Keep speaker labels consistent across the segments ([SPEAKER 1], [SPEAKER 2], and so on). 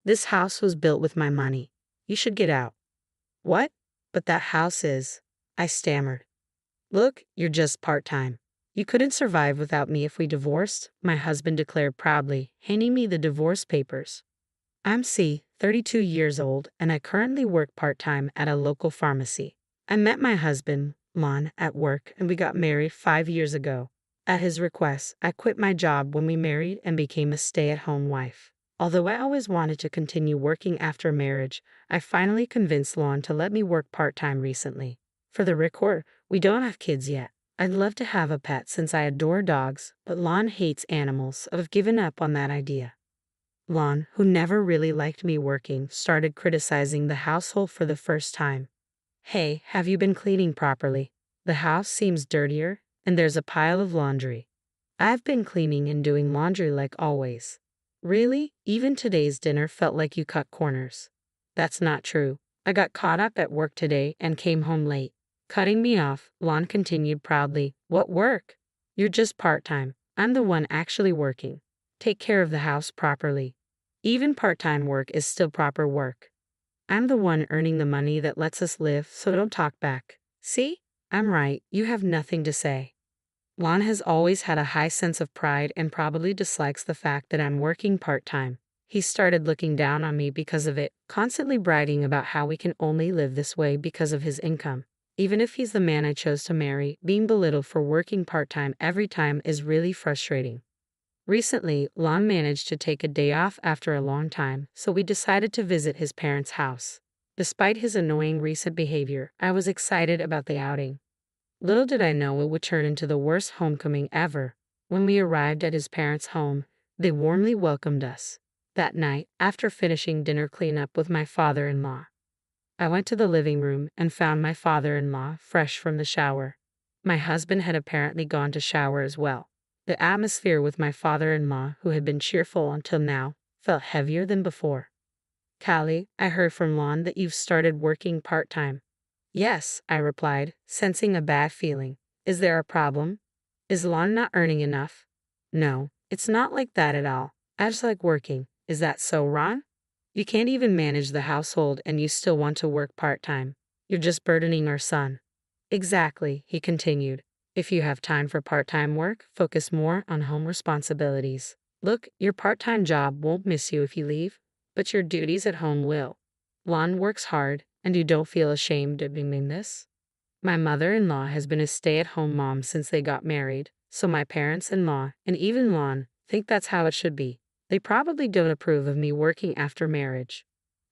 [SPEAKER 1] This house was built with my money. You should get out. What? But that house is. I stammered. Look, you're just part-time. You couldn't survive without me if we divorced, my husband declared proudly, handing me the divorce papers. I'm 32 years old, and I currently work part-time at a local pharmacy. I met my husband, Lon, at work, and we got married 5 years ago. At his request, I quit my job when we married and became a stay-at-home wife. Although I always wanted to continue working after marriage, I finally convinced Lon to let me work part-time recently. For the record, we don't have kids yet. I'd love to have a pet since I adore dogs, but Lon hates animals, so I've given up on that idea. Lon, who never really liked me working, started criticizing the household for the first time. Hey, have you been cleaning properly? The house seems dirtier, and there's a pile of laundry. I've been cleaning and doing laundry like always. Really? Even today's dinner felt like you cut corners. That's not true. I got caught up at work today and came home late. Cutting me off, Lon continued proudly. What work? You're just part-time. I'm the one actually working. Take care of the house properly. Even part-time work is still proper work. I'm the one earning the money that lets us live, so don't talk back. See? I'm right. You have nothing to say. Lon has always had a high sense of pride and probably dislikes the fact that I'm working part-time. He started looking down on me because of it, constantly bragging about how we can only live this way because of his income. Even if he's the man I chose to marry, being belittled for working part-time every time is really frustrating. Recently, Lon managed to take a day off after a long time, so we decided to visit his parents' house. Despite his annoying recent behavior, I was excited about the outing. Little did I know it would turn into the worst homecoming ever. When we arrived at his parents' home, they warmly welcomed us. That night, after finishing dinner cleanup with my father-in-law, I went to the living room and found my father-in-law fresh from the shower. My husband had apparently gone to shower as well. The atmosphere with my father-in-law, who had been cheerful until now, felt heavier than before. Callie, I heard from Lon that you've started working part-time. Yes, I replied, sensing a bad feeling. Is there a problem? Is Lon not earning enough? No, it's not like that at all. I just like working. Is that so, Ron? You can't even manage the household and you still want to work part-time. You're just burdening our son. Exactly, he continued. If you have time for part-time work, focus more on home responsibilities. Look, your part-time job won't miss you if you leave, but your duties at home will. Lon works hard, and you don't feel ashamed of doing this? My mother-in-law has been a stay-at-home mom since they got married, so my parents-in-law, and even Lon, think that's how it should be. They probably don't approve of me working after marriage.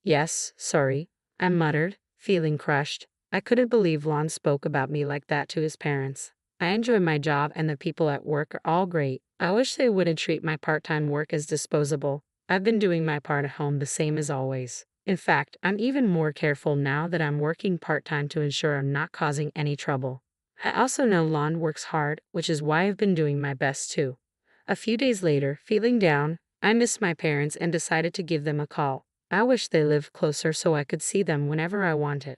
[SPEAKER 1] Yes, sorry, I muttered, feeling crushed. I couldn't believe Lon spoke about me like that to his parents. I enjoy my job and the people at work are all great. I wish they wouldn't treat my part-time work as disposable. I've been doing my part at home the same as always. In fact, I'm even more careful now that I'm working part-time to ensure I'm not causing any trouble. I also know Lon works hard, which is why I've been doing my best too. A few days later, feeling down, I missed my parents and decided to give them a call. I wish they lived closer so I could see them whenever I wanted.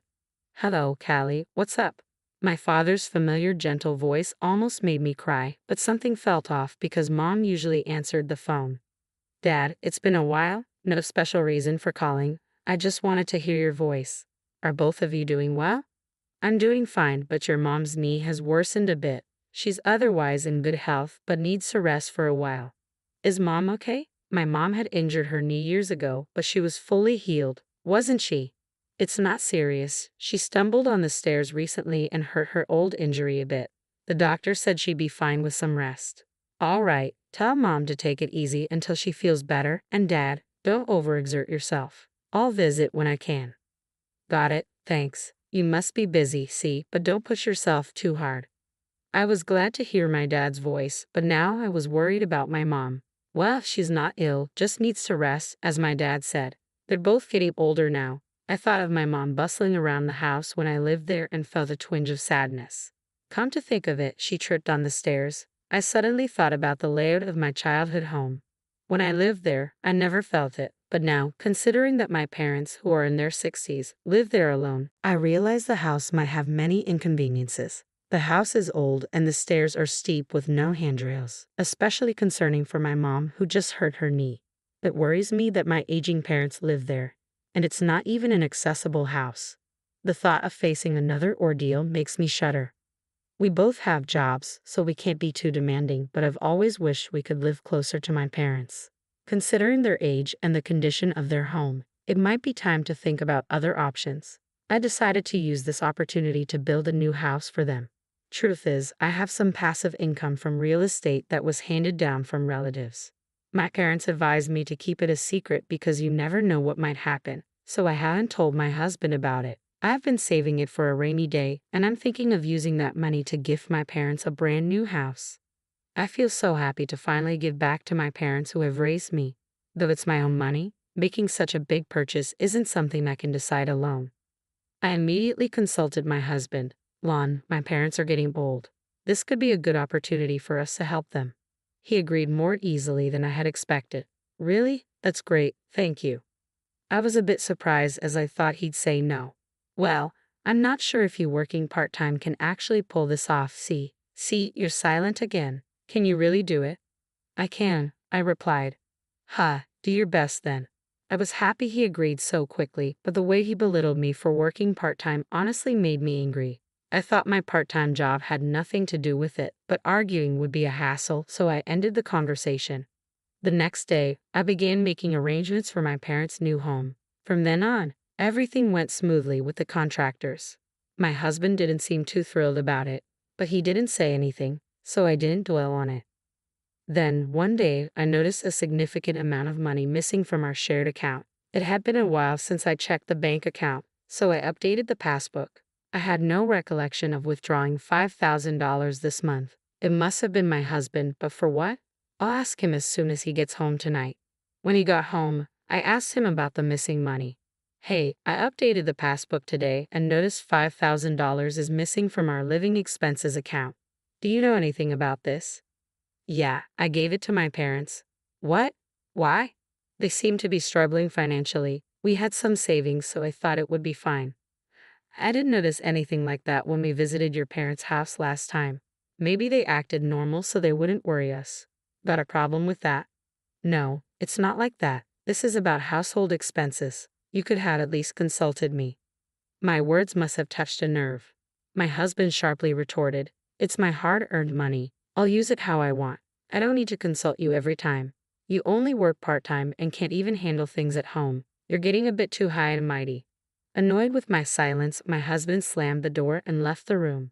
[SPEAKER 1] Hello, Callie, what's up? My father's familiar gentle voice almost made me cry, but something felt off because Mom usually answered the phone. Dad, it's been a while. No special reason for calling. I just wanted to hear your voice. Are both of you doing well? I'm doing fine, but your mom's knee has worsened a bit. She's otherwise in good health, but needs to rest for a while. Is Mom okay? My mom had injured her knee years ago, but she was fully healed, wasn't she? It's not serious. She stumbled on the stairs recently and hurt her old injury a bit. The doctor said she'd be fine with some rest. All right, tell Mom to take it easy until she feels better, and Dad, don't overexert yourself. I'll visit when I can. Got it, thanks. You must be busy, see, but don't push yourself too hard. I was glad to hear my dad's voice, but now I was worried about my mom. Well, she's not ill, just needs to rest, as my dad said. They're both getting older now. I thought of my mom bustling around the house when I lived there and felt a twinge of sadness. Come to think of it, she tripped on the stairs. I suddenly thought about the layout of my childhood home. When I lived there, I never felt it. But now, considering that my parents, who are in their 60s, live there alone, I realize the house might have many inconveniences. The house is old and the stairs are steep with no handrails, especially concerning for my mom who just hurt her knee. It worries me that my aging parents live there, and it's not even an accessible house. The thought of facing another ordeal makes me shudder. We both have jobs, so we can't be too demanding, but I've always wished we could live closer to my parents. Considering their age and the condition of their home, it might be time to think about other options. I decided to use this opportunity to build a new house for them. Truth is, I have some passive income from real estate that was handed down from relatives. My parents advised me to keep it a secret because you never know what might happen, so I haven't told my husband about it. I've been saving it for a rainy day, and I'm thinking of using that money to gift my parents a brand new house. I feel so happy to finally give back to my parents who have raised me. Though it's my own money, making such a big purchase isn't something I can decide alone. I immediately consulted my husband. Lon, my parents are getting old. This could be a good opportunity for us to help them. He agreed more easily than I had expected. Really? That's great, thank you. I was a bit surprised as I thought he'd say no. Well, I'm not sure if you working part-time can actually pull this off. See, you're silent again. Can you really do it? I can, I replied. Do your best then. I was happy he agreed so quickly, but the way he belittled me for working part-time honestly made me angry. I thought my part-time job had nothing to do with it, but arguing would be a hassle, so I ended the conversation. The next day, I began making arrangements for my parents' new home. From then on, everything went smoothly with the contractors. My husband didn't seem too thrilled about it, but he didn't say anything, so I didn't dwell on it. Then, one day, I noticed a significant amount of money missing from our shared account. It had been a while since I checked the bank account, so I updated the passbook. I had no recollection of withdrawing $5,000 this month. It must have been my husband, but for what? I'll ask him as soon as he gets home tonight. When he got home, I asked him about the missing money. Hey, I updated the passbook today and noticed $5,000 is missing from our living expenses account. Do you know anything about this? Yeah, I gave it to my parents. What? Why? They seem to be struggling financially. We had some savings, so I thought it would be fine. I didn't notice anything like that when we visited your parents' house last time. Maybe they acted normal so they wouldn't worry us. Got a problem with that? No, it's not like that. This is about household expenses. You could have at least consulted me. My words must have touched a nerve. My husband sharply retorted, It's my hard-earned money. I'll use it how I want. I don't need to consult you every time. You only work part-time and can't even handle things at home. You're getting a bit too high and mighty. Annoyed with my silence, my husband slammed the door and left the room.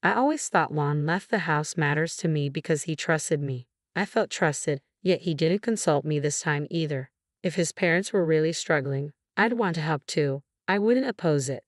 [SPEAKER 1] I always thought Lon left the house matters to me because he trusted me. I felt trusted, yet he didn't consult me this time either. If his parents were really struggling, I'd want to help too. I wouldn't oppose it.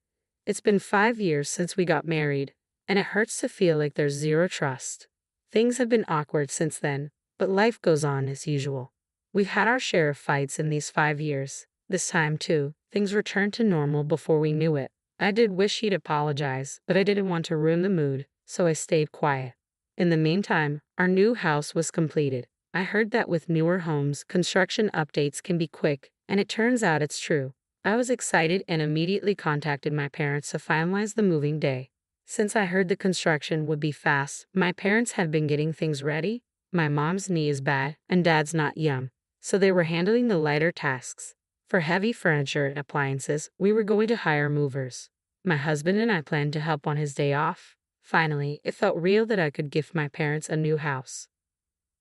[SPEAKER 1] It's been 5 years since we got married, and it hurts to feel like there's zero trust. Things have been awkward since then, but life goes on as usual. We've had our share of fights in these 5 years. This time, too, things returned to normal before we knew it. I did wish he'd apologize, but I didn't want to ruin the mood, so I stayed quiet. In the meantime, our new house was completed. I heard that with newer homes, construction updates can be quick, and it turns out it's true. I was excited and immediately contacted my parents to finalize the moving day. Since I heard the construction would be fast, my parents had been getting things ready. My mom's knee is bad, and dad's not young, so they were handling the lighter tasks. For heavy furniture and appliances, we were going to hire movers. My husband and I planned to help on his day off. Finally, it felt real that I could gift my parents a new house.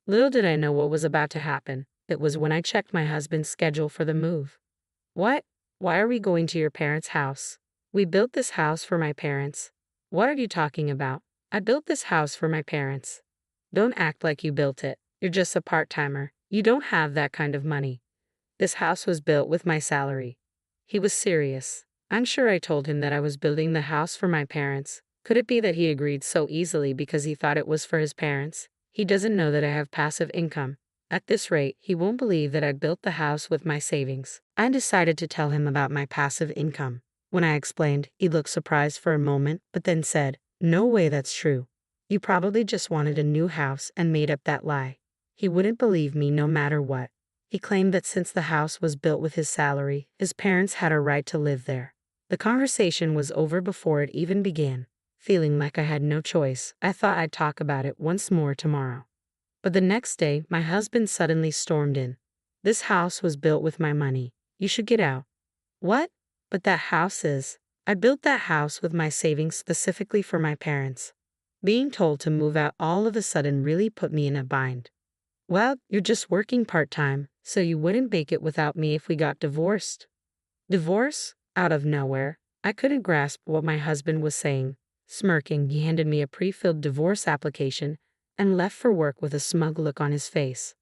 [SPEAKER 1] Little did I know what was about to happen. It was when I checked my husband's schedule for the move. What? Why are we going to your parents' house? We built this house for my parents. What are you talking about? I built this house for my parents. Don't act like you built it. You're just a part-timer. You don't have that kind of money. This house was built with my salary. He was serious. I'm sure I told him that I was building the house for my parents. Could it be that he agreed so easily because he thought it was for his parents? He doesn't know that I have passive income. At this rate, he won't believe that I built the house with my savings. I decided to tell him about my passive income. When I explained, he looked surprised for a moment, but then said, No way that's true. You probably just wanted a new house and made up that lie. He wouldn't believe me no matter what. He claimed that since the house was built with his salary, his parents had a right to live there. The conversation was over before it even began. Feeling like I had no choice, I thought I'd talk about it once more tomorrow. But the next day, my husband suddenly stormed in. This house was built with my money. You should get out. What? But that house is. I built that house with my savings specifically for my parents. Being told to move out all of a sudden really put me in a bind. Well, you're just working part-time, so you wouldn't make it without me if we got divorced. Divorce? Out of nowhere. I couldn't grasp what my husband was saying. Smirking, he handed me a pre-filled divorce application and left for work with a smug look on his face.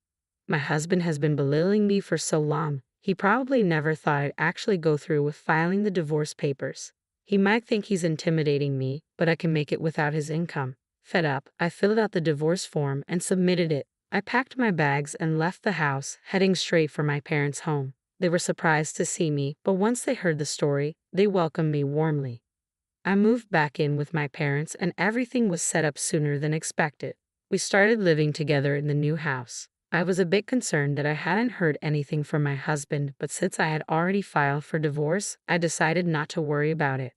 [SPEAKER 1] My husband has been belittling me for so long, he probably never thought I'd actually go through with filing the divorce papers. He might think he's intimidating me, but I can make it without his income. Fed up, I filled out the divorce form and submitted it. I packed my bags and left the house, heading straight for my parents' home. They were surprised to see me, but once they heard the story, they welcomed me warmly. I moved back in with my parents and everything was set up sooner than expected. We started living together in the new house. I was a bit concerned that I hadn't heard anything from my husband, but since I had already filed for divorce, I decided not to worry about it.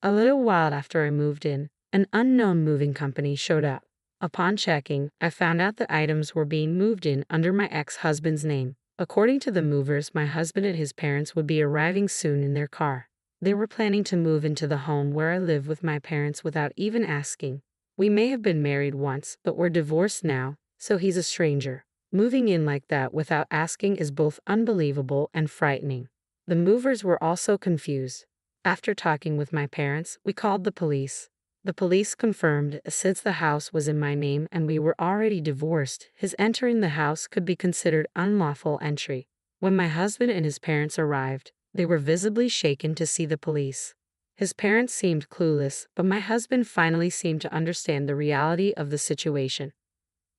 [SPEAKER 1] A little while after I moved in, an unknown moving company showed up. Upon checking, I found out that items were being moved in under my ex-husband's name. According to the movers, my husband and his parents would be arriving soon in their car. They were planning to move into the home where I live with my parents without even asking. We may have been married once, but we're divorced now, so he's a stranger. Moving in like that without asking is both unbelievable and frightening. The movers were also confused. After talking with my parents, we called the police. The police confirmed, since the house was in my name and we were already divorced, his entering the house could be considered unlawful entry. When my husband and his parents arrived, they were visibly shaken to see the police. His parents seemed clueless, but my husband finally seemed to understand the reality of the situation.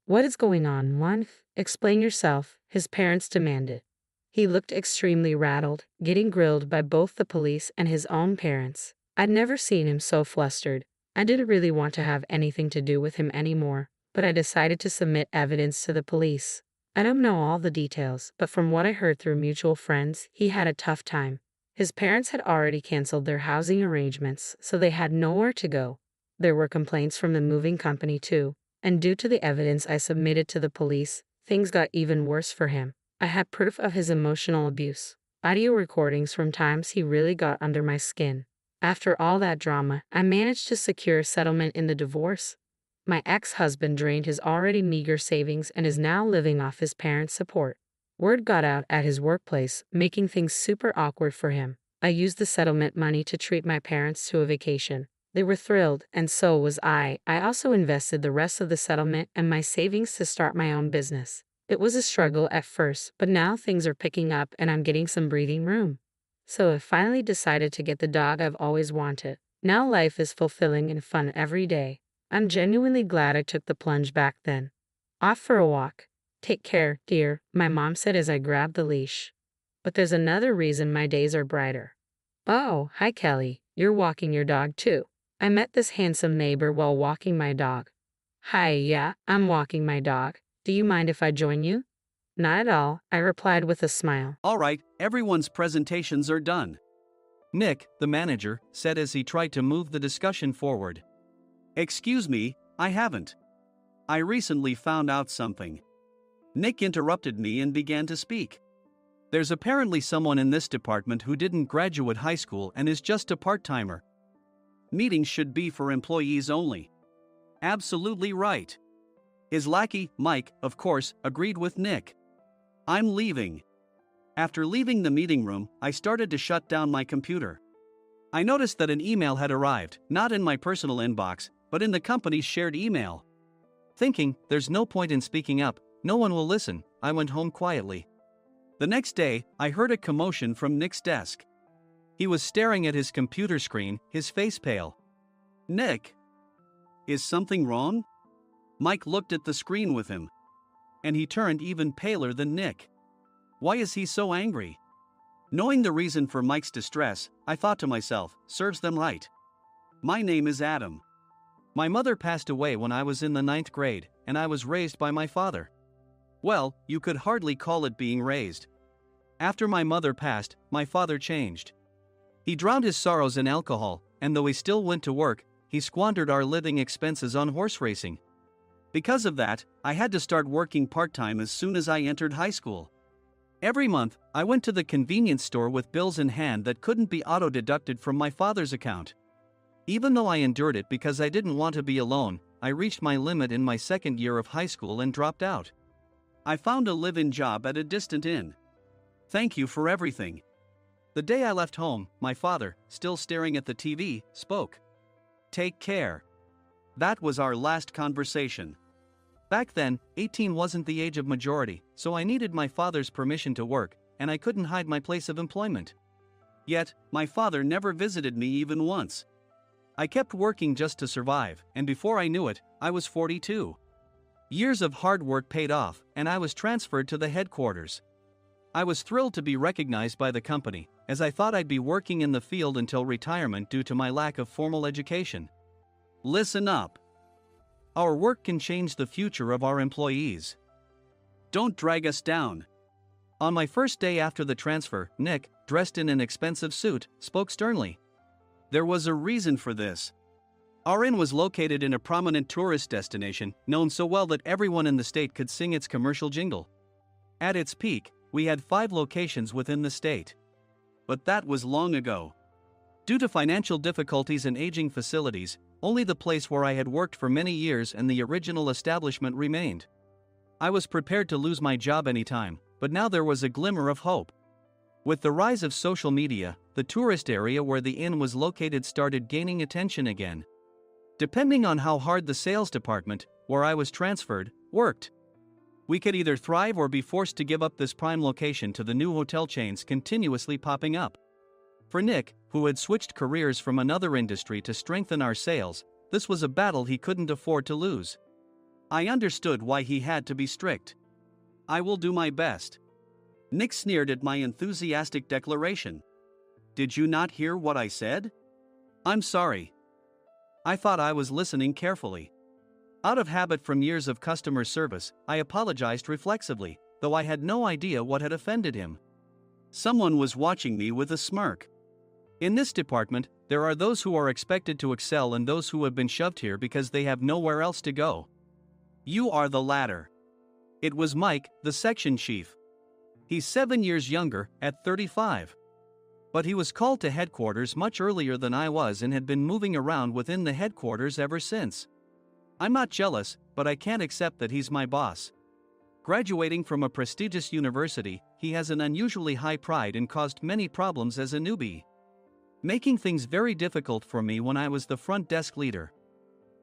[SPEAKER 1] What is going on, Juan? Explain yourself, his parents demanded. He looked extremely rattled, getting grilled by both the police and his own parents. I'd never seen him so flustered. I didn't really want to have anything to do with him anymore, but I decided to submit evidence to the police. I don't know all the details, but from what I heard through mutual friends, he had a tough time. His parents had already canceled their housing arrangements, so they had nowhere to go. There were complaints from the moving company too, and due to the evidence I submitted to the police, things got even worse for him. I had proof of his emotional abuse, audio recordings from times he really got under my skin. After all that drama, I managed to secure a settlement in the divorce. My ex-husband drained his already meager savings and is now living off his parents' support. Word got out at his workplace, making things super awkward for him. I used the settlement money to treat my parents to a vacation. They were thrilled, and so was I. I also invested the rest of the settlement and my savings to start my own business. It was a struggle at first, but now things are picking up and I'm getting some breathing room. So I finally decided to get the dog I've always wanted. Now life is fulfilling and fun every day. I'm genuinely glad I took the plunge back then. Off for a walk. Take care, dear, my mom said as I grabbed the leash. But there's another reason my days are brighter. Oh, hi Kelly, you're walking your dog too. I met this handsome neighbor while walking my dog. Hi, yeah, I'm walking my dog. Do you mind if I join you? Not at all, I replied with a smile.
[SPEAKER 2] All right, everyone's presentations are done. Nick, the manager, said as he tried to move the discussion forward. Excuse me, I haven't. I recently found out something. Nick interrupted me and began to speak. There's apparently someone in this department who didn't graduate high school and is just a part-timer. Meetings should be for employees only. Absolutely right. His lackey, Mike, of course, agreed with Nick. I'm leaving. After leaving the meeting room, I started to shut down my computer. I noticed that an email had arrived, not in my personal inbox, but in the company's shared email. Thinking, there's no point in speaking up, no one will listen, I went home quietly. The next day, I heard a commotion from Nick's desk. He was staring at his computer screen, his face pale. Nick? Is something wrong? Mike looked at the screen with him. And he turned even paler than Nick. Why is he so angry? Knowing the reason for Mike's distress, I thought to myself, serves them right. My name is Adam. My mother passed away when I was in the 9th grade, and I was raised by my father. Well, you could hardly call it being raised. After my mother passed, my father changed. He drowned his sorrows in alcohol, and though he still went to work, he squandered our living expenses on horse racing. Because of that, I had to start working part-time as soon as I entered high school. Every month, I went to the convenience store with bills in hand that couldn't be auto-deducted from my father's account. Even though I endured it because I didn't want to be alone, I reached my limit in my second year of high school and dropped out. I found a live-in job at a distant inn. Thank you for everything. The day I left home, my father, still staring at the TV, spoke. Take care. That was our last conversation. Back then, 18 wasn't the age of majority, so I needed my father's permission to work, and I couldn't hide my place of employment. Yet, my father never visited me even once. I kept working just to survive, and before I knew it, I was 42. Years of hard work paid off, and I was transferred to the headquarters. I was thrilled to be recognized by the company, as I thought I'd be working in the field until retirement due to my lack of formal education. Listen up. Our work can change the future of our employees. Don't drag us down. On my first day after the transfer, Nick, dressed in an expensive suit, spoke sternly. There was a reason for this. Our inn was located in a prominent tourist destination, known so well that everyone in the state could sing its commercial jingle. At its peak, we had 5 locations within the state. But that was long ago. Due to financial difficulties and aging facilities, only the place where I had worked for many years and the original establishment remained. I was prepared to lose my job anytime, but now there was a glimmer of hope. With the rise of social media, the tourist area where the inn was located started gaining attention again. Depending on how hard the sales department, where I was transferred, worked, we could either thrive or be forced to give up this prime location to the new hotel chains continuously popping up. For Nick, who had switched careers from another industry to strengthen our sales, this was a battle he couldn't afford to lose. I understood why he had to be strict. I will do my best. Nick sneered at my enthusiastic declaration. Did you not hear what I said? I'm sorry. I thought I was listening carefully. Out of habit from years of customer service, I apologized reflexively, though I had no idea what had offended him. Someone was watching me with a smirk. In this department, there are those who are expected to excel and those who have been shoved here because they have nowhere else to go. You are the latter. It was Mike, the section chief. He's 7 years younger, at 35. But he was called to headquarters much earlier than I was and had been moving around within the headquarters ever since. I'm not jealous, but I can't accept that he's my boss. Graduating from a prestigious university, he has an unusually high pride and caused many problems as a newbie, making things very difficult for me when I was the front desk leader.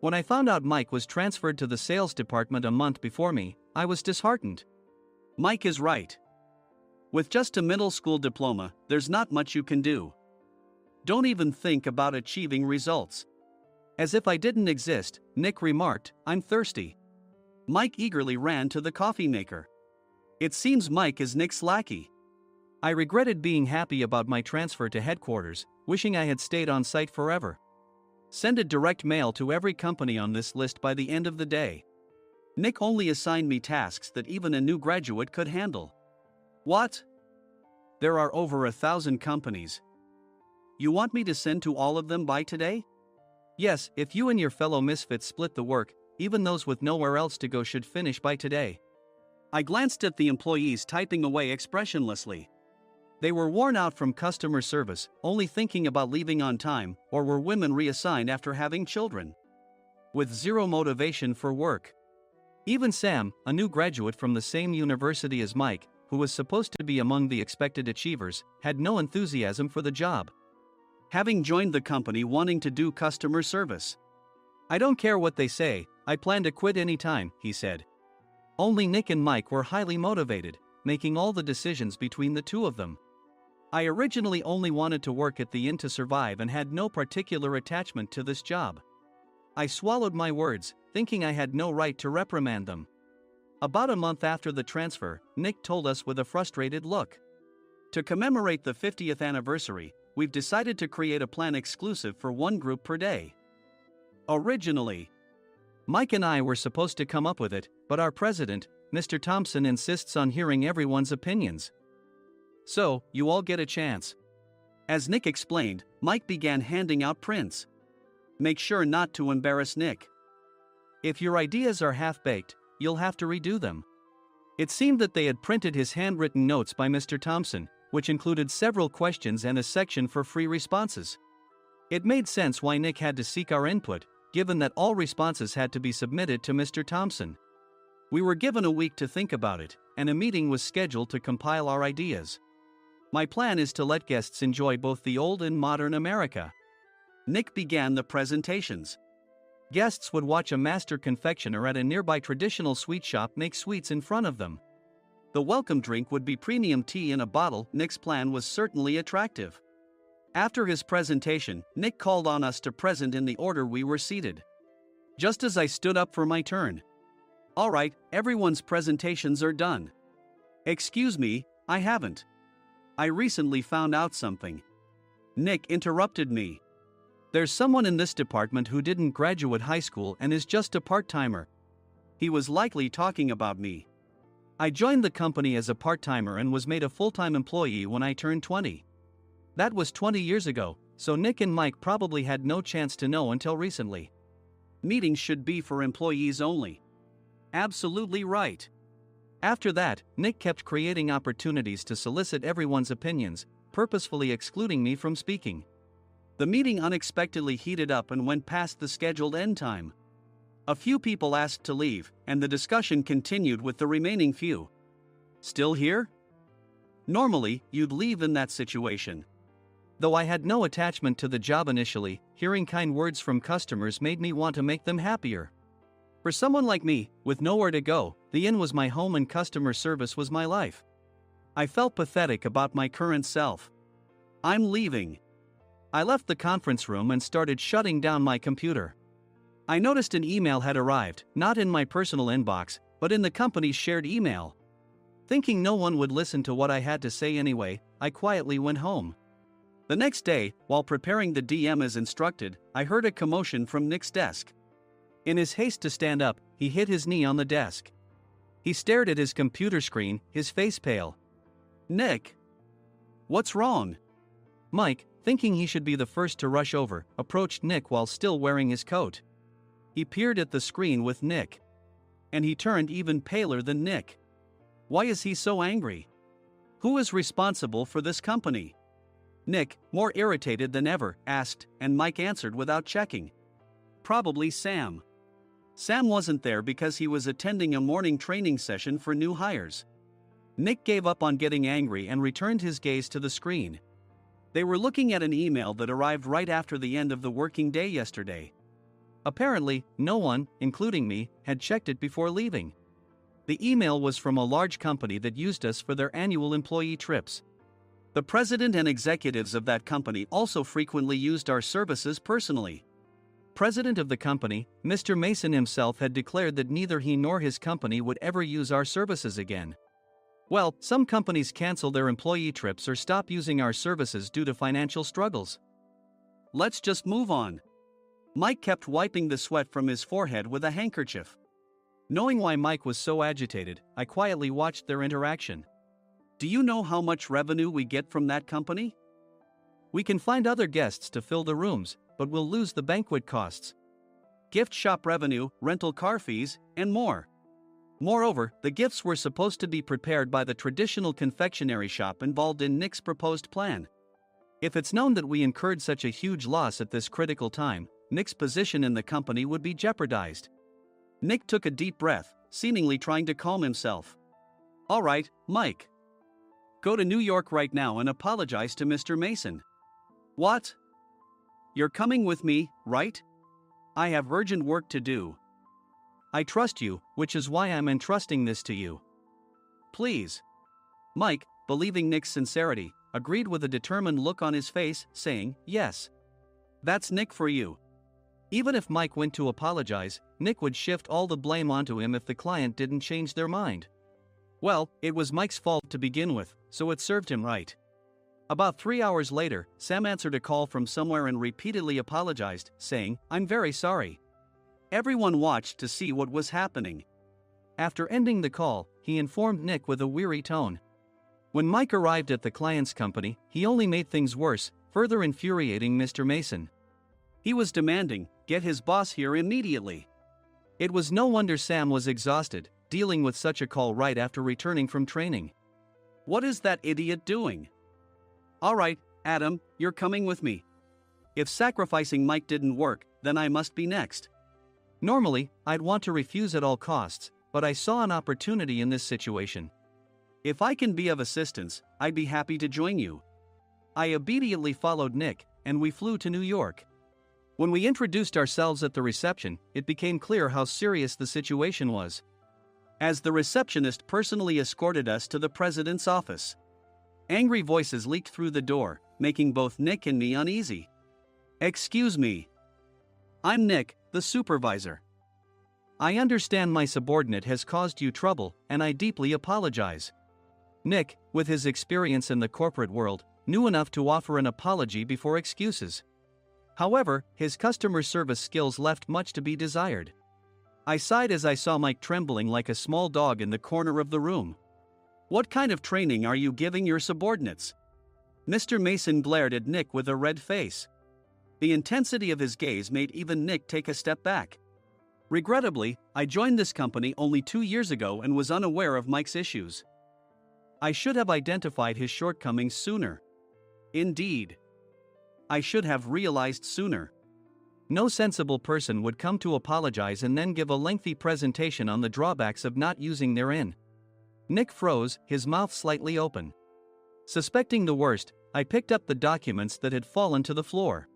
[SPEAKER 2] When I found out Mike was transferred to the sales department a month before me, I was disheartened. Mike is right. With just a middle school diploma, there's not much you can do. Don't even think about achieving results. As if I didn't exist, Nick remarked, I'm thirsty. Mike eagerly ran to the coffee maker. It seems Mike is Nick's lackey. I regretted being happy about my transfer to headquarters, wishing I had stayed on site forever. Send a direct mail to every company on this list by the end of the day. Nick only assigned me tasks that even a new graduate could handle. What? There are over 1,000 companies. You want me to send to all of them by today? Yes, if you and your fellow misfits split the work, even those with nowhere else to go should finish by today. I glanced at the employees typing away expressionlessly. They were worn out from customer service, only thinking about leaving on time, or were women reassigned after having children, with zero motivation for work. Even Sam, a new graduate from the same university as Mike, who was supposed to be among the expected achievers, had no enthusiasm for the job, having joined the company wanting to do customer service. I don't care what they say, I plan to quit anytime, he said. Only Nick and Mike were highly motivated, making all the decisions between the two of them. I originally only wanted to work at the inn to survive and had no particular attachment to this job. I swallowed my words, thinking I had no right to reprimand them. About a month after the transfer, Nick told us with a frustrated look. To commemorate the 50th anniversary, we've decided to create a plan exclusive for one group per day. Originally, Mike and I were supposed to come up with it, but our president, Mr. Thompson, insists on hearing everyone's opinions. So, you all get a chance. As Nick explained, Mike began handing out prints. Make sure not to embarrass Nick. If your ideas are half-baked, you'll have to redo them. It seemed that they had printed his handwritten notes by Mr. Thompson, which included several questions and a section for free responses. It made sense why Nick had to seek our input, given that all responses had to be submitted to Mr. Thompson. We were given a week to think about it, and a meeting was scheduled to compile our ideas. My plan is to let guests enjoy both the old and modern America. Nick began the presentations. Guests would watch a master confectioner at a nearby traditional sweet shop make sweets in front of them. The welcome drink would be premium tea in a bottle. Nick's plan was certainly attractive. After his presentation, Nick called on us to present in the order we were seated. Just as I stood up for my turn. "All right, everyone's presentations are done." "Excuse me, I haven't. I recently found out something." Nick interrupted me. "There's someone in this department who didn't graduate high school and is just a part-timer." He was likely talking about me. I joined the company as a part-timer and was made a full-time employee when I turned 20. That was 20 years ago, so Nick and Mike probably had no chance to know until recently. "Meetings should be for employees only." Absolutely right. After that, Nick kept creating opportunities to solicit everyone's opinions, purposefully excluding me from speaking. The meeting unexpectedly heated up and went past the scheduled end time. A few people asked to leave, and the discussion continued with the remaining few. "Still here?" Normally, you'd leave in that situation. Though I had no attachment to the job initially, hearing kind words from customers made me want to make them happier. For someone like me, with nowhere to go, the inn was my home and customer service was my life. I felt pathetic about my current self. "I'm leaving." I left the conference room and started shutting down my computer. I noticed an email had arrived, not in my personal inbox, but in the company's shared email. Thinking no one would listen to what I had to say anyway, I quietly went home. The next day, while preparing the DM as instructed, I heard a commotion from Nick's desk. In his haste to stand up, he hit his knee on the desk. He stared at his computer screen, his face pale. "Nick? What's wrong?" Mike, thinking he should be the first to rush over, approached Nick while still wearing his coat. He peered at the screen with Nick. And he turned even paler than Nick. Why is he so angry? Who is responsible for this company? Nick, more irritated than ever, asked, and Mike answered without checking. Probably Sam. Sam wasn't there because he was attending a morning training session for new hires. Nick gave up on getting angry and returned his gaze to the screen. They were looking at an email that arrived right after the end of the working day yesterday. Apparently, no one, including me, had checked it before leaving. The email was from a large company that used us for their annual employee trips. The president and executives of that company also frequently used our services personally. President of the company, Mr. Mason himself, had declared that neither he nor his company would ever use our services again. Well, some companies cancel their employee trips or stop using our services due to financial struggles. Let's just move on. Mike kept wiping the sweat from his forehead with a handkerchief. Knowing why Mike was so agitated, I quietly watched their interaction. Do you know how much revenue we get from that company? We can find other guests to fill the rooms, but we'll lose the banquet costs, gift shop revenue, rental car fees, and more. Moreover, the gifts were supposed to be prepared by the traditional confectionery shop involved in Nick's proposed plan. If it's known that we incurred such a huge loss at this critical time, Nick's position in the company would be jeopardized. Nick took a deep breath, seemingly trying to calm himself. All right, Mike. Go to New York right now and apologize to Mr. Mason. What? You're coming with me, right? I have urgent work to do. I trust you, which is why I'm entrusting this to you. Please. Mike, believing Nick's sincerity, agreed with a determined look on his face, saying, yes. That's Nick for you. Even if Mike went to apologize, Nick would shift all the blame onto him if the client didn't change their mind. Well, it was Mike's fault to begin with, so it served him right. About 3 hours later, Sam answered a call from somewhere and repeatedly apologized, saying, I'm very sorry. Everyone watched to see what was happening. After ending the call, he informed Nick with a weary tone. When Mike arrived at the client's company, he only made things worse, further infuriating Mr. Mason. He was demanding, get his boss here immediately. It was no wonder Sam was exhausted. dealing with such a call right after returning from training. What is that idiot doing? Alright, Adam, you're coming with me. If sacrificing Mike didn't work, then I must be next. Normally, I'd want to refuse at all costs, but I saw an opportunity in this situation. If I can be of assistance, I'd be happy to join you. I obediently followed Nick, and we flew to New York. When we introduced ourselves at the reception, it became clear how serious the situation was, as the receptionist personally escorted us to the president's office. Angry voices leaked through the door, making both Nick and me uneasy. Excuse me. I'm Nick, the supervisor. I understand my subordinate has caused you trouble, and I deeply apologize. Nick, with his experience in the corporate world, knew enough to offer an apology before excuses. However, his customer service skills left much to be desired. I sighed as I saw Mike trembling like a small dog in the corner of the room. What kind of training are you giving your subordinates? Mr. Mason glared at Nick with a red face. The intensity of his gaze made even Nick take a step back. Regrettably, I joined this company only 2 years ago and was unaware of Mike's issues. I should have identified his shortcomings sooner. Indeed. I should have realized sooner. No sensible person would come to apologize and then give a lengthy presentation on the drawbacks of not using their in. Nick froze, his mouth slightly open. Suspecting the worst, I picked up the documents that had fallen to the floor.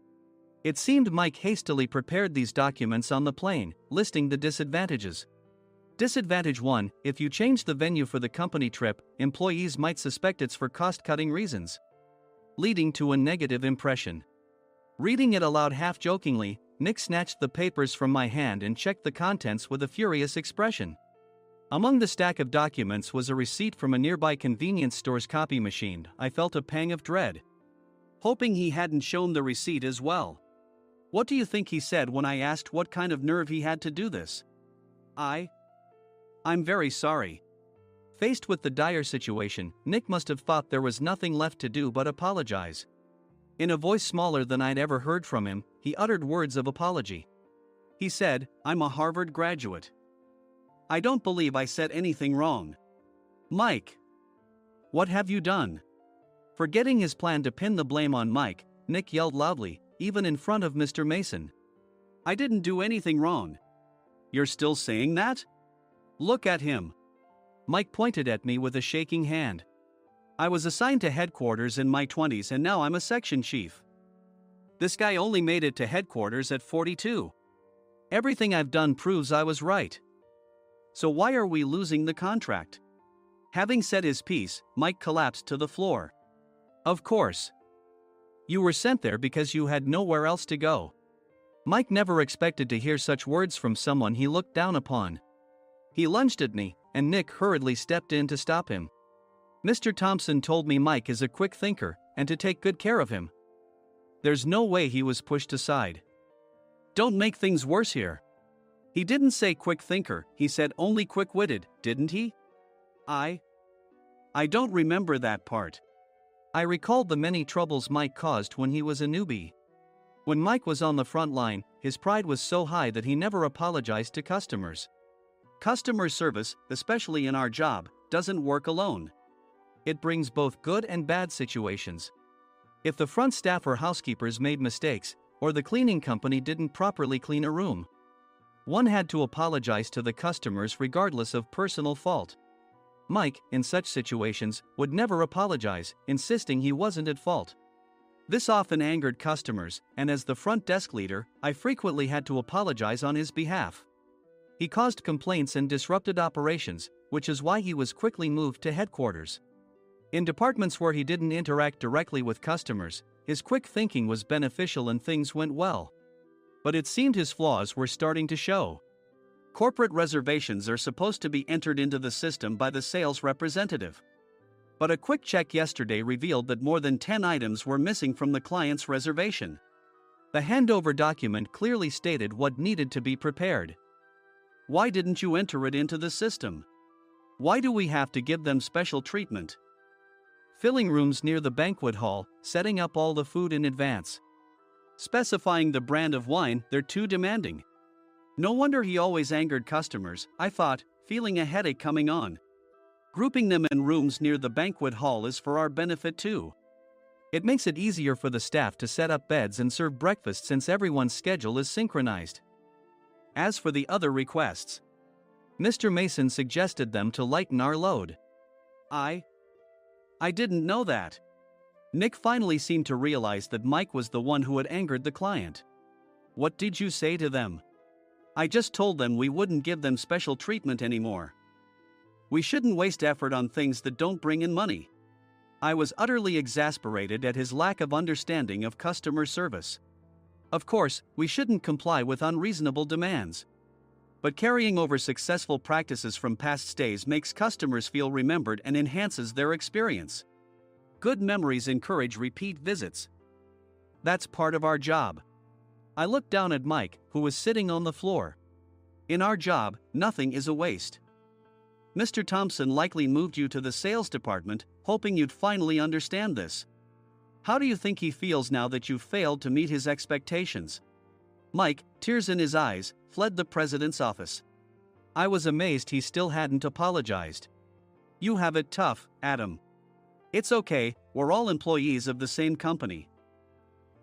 [SPEAKER 2] It seemed Mike hastily prepared these documents on the plane, listing the disadvantages. Disadvantage 1: if you change the venue for the company trip, employees might suspect it's for cost-cutting reasons, leading to a negative impression. Reading it aloud half-jokingly, Nick snatched the papers from my hand and checked the contents with a furious expression. Among the stack of documents was a receipt from a nearby convenience store's copy machine. I felt a pang of dread, hoping he hadn't shown the receipt as well. What do you think he said when I asked what kind of nerve he had to do this? I'm very sorry. Faced with the dire situation, Nick must have thought there was nothing left to do but apologize. In a voice smaller than I'd ever heard from him, he uttered words of apology. He said, "I'm a Harvard graduate. I don't believe I said anything wrong." Mike! What have you done? Forgetting his plan to pin the blame on Mike, Nick yelled loudly, even in front of Mr. Mason. I didn't do anything wrong. You're still saying that? Look at him. Mike pointed at me with a shaking hand. I was assigned to headquarters in my 20s and now I'm a section chief. This guy only made it to headquarters at 42. Everything I've done proves I was right. So why are we losing the contract? Having said his piece, Mike collapsed to the floor. Of course. You were sent there because you had nowhere else to go. Mike never expected to hear such words from someone he looked down upon. He lunged at me, and Nick hurriedly stepped in to stop him. Mr. Thompson told me Mike is a quick thinker, and to take good care of him. There's no way he was pushed aside. Don't make things worse here. He didn't say quick thinker, he said only quick-witted, didn't he? I don't remember that part. I recalled the many troubles Mike caused when he was a newbie. When Mike was on the front line, his pride was so high that he never apologized to customers. Customer service, especially in our job, doesn't work alone. It brings both good and bad situations. If the front staff or housekeepers made mistakes, or the cleaning company didn't properly clean a room, one had to apologize to the customers regardless of personal fault. Mike, in such situations, would never apologize, insisting he wasn't at fault. This often angered customers, and as the front desk leader, I frequently had to apologize on his behalf. He caused complaints and disrupted operations, which is why he was quickly moved to headquarters. In departments where he didn't interact directly with customers, his quick thinking was beneficial and things went well. But it seemed his flaws were starting to show. Corporate reservations are supposed to be entered into the system by the sales representative. But a quick check yesterday revealed that more than 10 items were missing from the client's reservation. The handover document clearly stated what needed to be prepared. Why didn't you enter it into the system? Why do we have to give them special treatment? Filling rooms near the banquet hall, setting up all the food in advance. Specifying the brand of wine, they're too demanding. No wonder he always angered customers, I thought, feeling a headache coming on. Grouping them in rooms near the banquet hall is for our benefit too. It makes it easier for the staff to set up beds and serve breakfast since everyone's schedule is synchronized. As for the other requests, Mr. Mason suggested them to lighten our load. I didn't know that. Nick finally seemed to realize that Mike was the one who had angered the client. What did you say to them? I just told them we wouldn't give them special treatment anymore. We shouldn't waste effort on things that don't bring in money. I was utterly exasperated at his lack of understanding of customer service. Of course, we shouldn't comply with unreasonable demands. But carrying over successful practices from past stays makes customers feel remembered and enhances their experience. Good memories encourage repeat visits. That's part of our job. I looked down at Mike, who was sitting on the floor. In our job, nothing is a waste. Mr. Thompson likely moved you to the sales department, hoping you'd finally understand this. How do you think he feels now that you failed to meet his expectations? Mike, tears in his eyes, fled the president's office. I was amazed he still hadn't apologized. You have it tough, Adam. It's okay, we're all employees of the same company.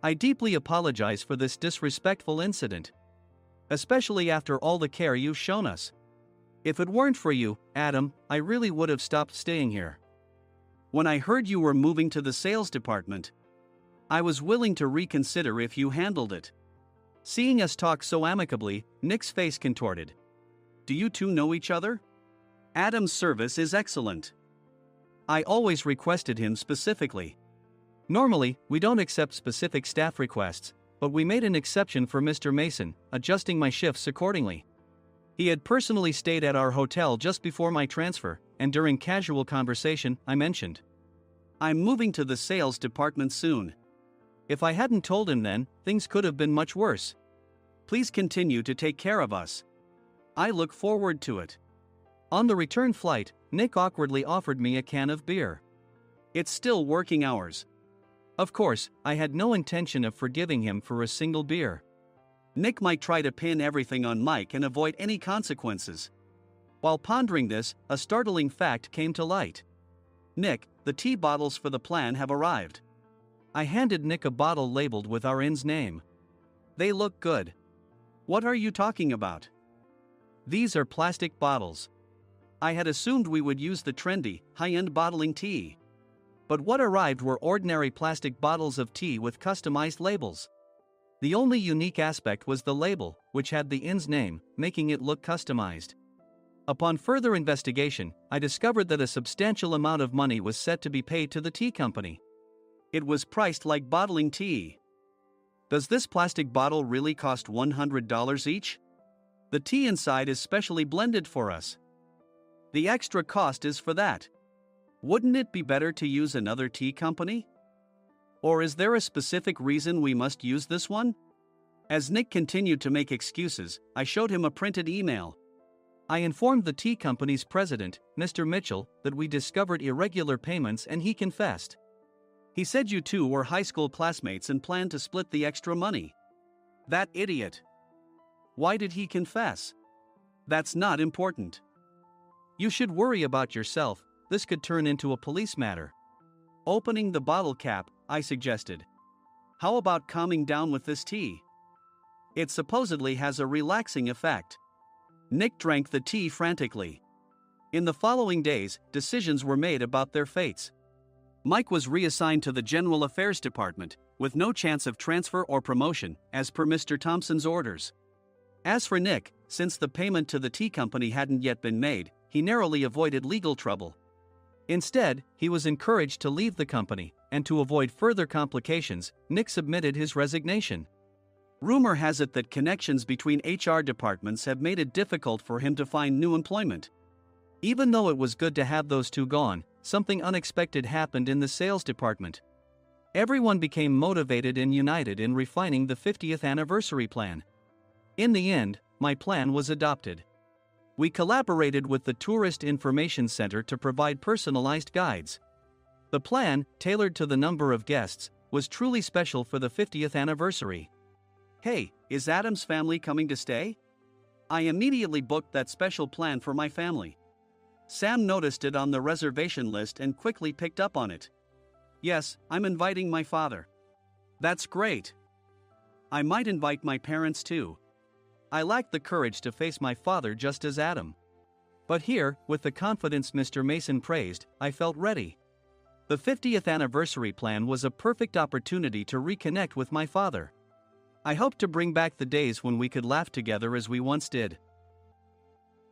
[SPEAKER 2] I deeply apologize for this disrespectful incident. Especially after all the care you've shown us. If it weren't for you, Adam, I really would have stopped staying here. When I heard you were moving to the sales department, I was willing to reconsider if you handled it. Seeing us talk so amicably, Nick's face contorted. Do you two know each other? Adam's service is excellent. I always requested him specifically. Normally, we don't accept specific staff requests, but we made an exception for Mr. Mason, adjusting my shifts accordingly. He had personally stayed at our hotel just before my transfer, and during casual conversation, I mentioned, I'm moving to the sales department soon. If I hadn't told him then, things could have been much worse. Please continue to take care of us. I look forward to it. On the return flight, Nick awkwardly offered me a can of beer. It's still working hours. Of course, I had no intention of forgiving him for a single beer. Nick might try to pin everything on Mike and avoid any consequences. While pondering this, a startling fact came to light. Nick, the tea bottles for the plan have arrived. I handed Nick a bottle labeled with our inn's name. They look good. What are you talking about? These are plastic bottles. I had assumed we would use the trendy, high-end bottling tea. But what arrived were ordinary plastic bottles of tea with customized labels. The only unique aspect was the label, which had the inn's name, making it look customized. Upon further investigation, I discovered that a substantial amount of money was set to be paid to the tea company. It was priced like bottling tea. Does this plastic bottle really cost $100 each? The tea inside is specially blended for us. The extra cost is for that. Wouldn't it be better to use another tea company? Or is there a specific reason we must use this one? As Nick continued to make excuses, I showed him a printed email. I informed the tea company's president, Mr. Mitchell, that we discovered irregular payments and he confessed. He said you two were high school classmates and planned to split the extra money. That idiot. Why did he confess? That's not important. You should worry about yourself, this could turn into a police matter. Opening the bottle cap, I suggested. How about calming down with this tea? It supposedly has a relaxing effect. Nick drank the tea frantically. In the following days, decisions were made about their fates. Mike was reassigned to the General Affairs Department, with no chance of transfer or promotion, as per Mr. Thompson's orders. As for Nick, since the payment to the tea company hadn't yet been made, he narrowly avoided legal trouble. Instead, he was encouraged to leave the company, and to avoid further complications, Nick submitted his resignation. Rumor has it that connections between HR departments have made it difficult for him to find new employment. Even though it was good to have those two gone, something unexpected happened in the sales department. Everyone became motivated and united in refining the 50th anniversary plan. In the end, my plan was adopted. We collaborated with the Tourist Information Center to provide personalized guides. The plan, tailored to the number of guests, was truly special for the 50th anniversary. Hey, is Adam's family coming to stay? I immediately booked that special plan for my family. Sam noticed it on the reservation list and quickly picked up on it. Yes, I'm inviting my father. That's great. I might invite my parents too. I lacked the courage to face my father just as Adam. But here, with the confidence Mr. Mason praised, I felt ready. The 50th anniversary plan was a perfect opportunity to reconnect with my father. I hoped to bring back the days when we could laugh together as we once did.